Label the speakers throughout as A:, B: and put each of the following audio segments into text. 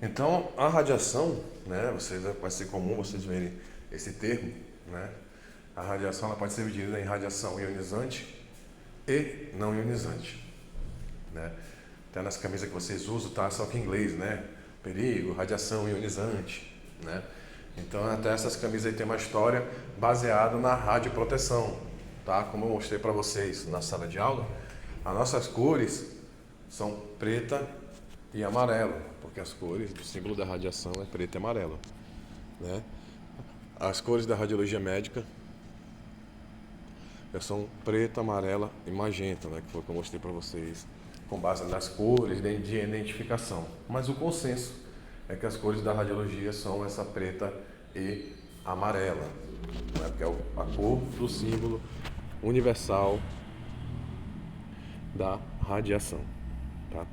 A: Então, a radiação, né, vai ser comum vocês verem esse termo, né? A radiação ela pode ser dividida em radiação ionizante e não ionizante, né? Até nas camisas que vocês usam, tá? Só que em inglês, né? Perigo, radiação ionizante, né? Então, até essas camisas aí tem uma história baseada na radioproteção, tá? Como eu mostrei para vocês na sala de aula, as nossas cores são preta e amarelo, porque as cores do símbolo da radiação é preto e amarelo, né? As cores da radiologia médica são preta, amarela e magenta, né? Que foi o que eu mostrei para vocês com base nas cores de identificação. Mas o consenso é que as cores da radiologia são essa preta e amarela, né? Que é a cor do símbolo universal da radiação, tá?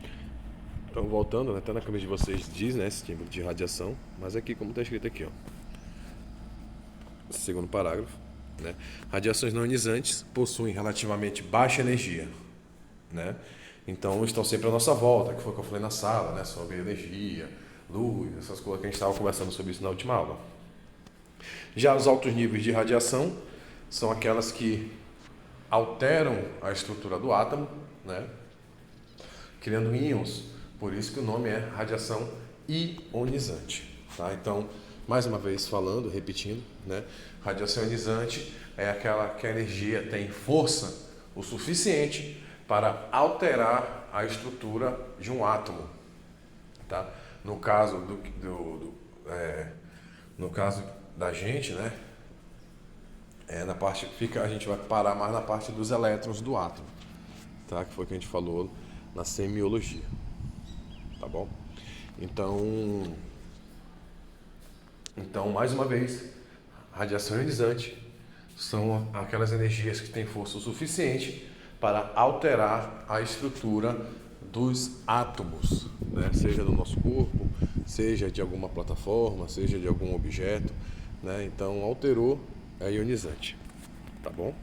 A: Então, voltando, né, até na camisa de vocês diz, né, esse símbolo de radiação, mas aqui como está escrito aqui, ó, segundo parágrafo, né, radiações não ionizantes possuem relativamente baixa energia, né? Então estão sempre à nossa volta, que foi o que eu falei na sala, né, sobre energia, luz, essas coisas que a gente estava conversando sobre isso na última aula. Já os altos níveis de radiação são aquelas que alteram a estrutura do átomo, né, criando íons. Por isso que o nome é radiação ionizante, tá? Então, mais uma vez falando, repetindo, né? Radiação ionizante é aquela que a energia tem força o suficiente para alterar a estrutura de um átomo, tá? No caso no caso da gente, né? Na parte a gente vai parar mais na parte dos elétrons do átomo, tá? Que foi o que a gente falou na semiologia. Tá bom? Então, mais uma vez, radiação ionizante são aquelas energias que têm força o suficiente para alterar a estrutura dos átomos, né? Seja do nosso corpo, seja de alguma plataforma, seja de algum objeto, né? Então, alterou é ionizante, tá bom?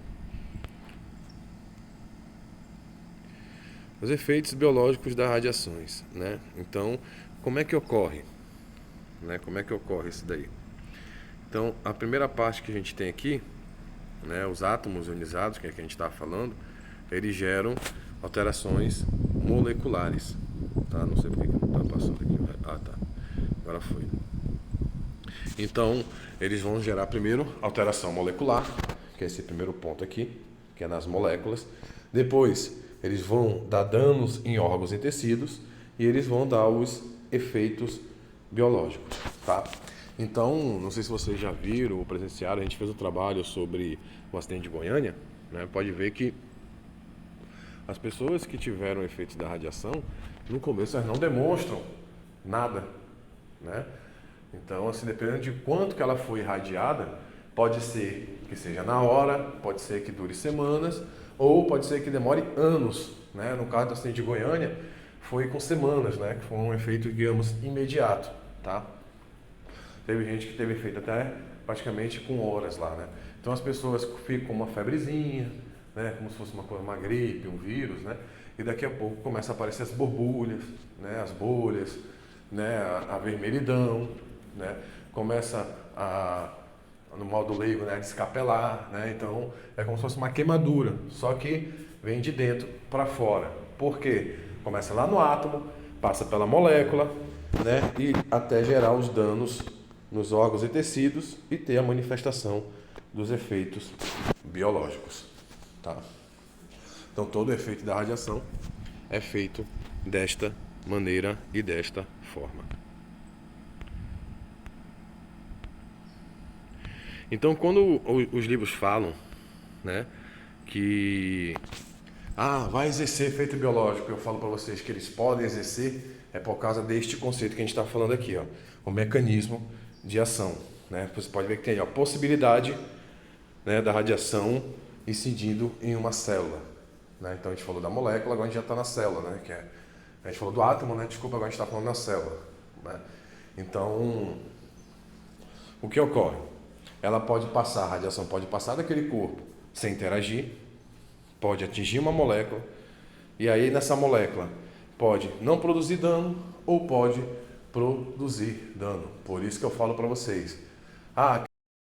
A: Os efeitos biológicos das radiações, né? Então, como é que ocorre? Né? Como é que ocorre isso daí? Então, a primeira parte que a gente tem aqui, né, os átomos ionizados, que é que a gente está falando, eles geram alterações moleculares, tá? Não sei porque que não está passando aqui. Ah, tá. Agora foi. Então, eles vão gerar primeiro alteração molecular, que é esse primeiro ponto aqui, que é nas moléculas. Depois, eles vão dar danos em órgãos e tecidos e eles vão dar os efeitos biológicos, tá? Então, não sei se vocês já viram ou presenciaram, a gente fez um trabalho sobre o acidente de Goiânia, né? Pode ver que as pessoas que tiveram efeitos da radiação, no começo elas não demonstram nada, né? Então, assim, dependendo de quanto que ela foi irradiada, pode ser que seja na hora, pode ser que dure semanas, ou pode ser que demore anos, né? No caso do acidente de Goiânia, foi com semanas, né? Que foi um efeito, digamos, imediato, tá? Teve gente que teve efeito até praticamente com horas lá, né? Então as pessoas ficam com uma febrezinha, né? Como se fosse uma gripe, um vírus, né? E daqui a pouco começa a aparecer as borbulhas, né? As bolhas, né? A vermelhidão, né? Começa no modo leigo, né, descapelar, né? Então é como se fosse uma queimadura, só que vem de dentro para fora. Por quê? Começa lá no átomo, passa pela molécula, né, e até gerar os danos nos órgãos e tecidos e ter a manifestação dos efeitos biológicos, tá? Então todo o efeito da radiação é feito desta maneira e desta forma. Então, quando os livros falam, né, que vai exercer efeito biológico, eu falo para vocês que eles podem exercer, é por causa deste conceito que a gente está falando aqui, ó, o mecanismo de ação, né? Você pode ver que tem a possibilidade, né, da radiação incidindo em uma célula, né? Então a gente falou da molécula, agora a gente já está na célula, né? A gente falou do átomo, né? Desculpa, agora a gente está falando na célula, né? Então, o que ocorre? Ela pode passar, a radiação pode passar daquele corpo sem interagir, pode atingir uma molécula, e aí nessa molécula pode não produzir dano ou pode produzir dano. Por isso que eu falo para vocês. Ah,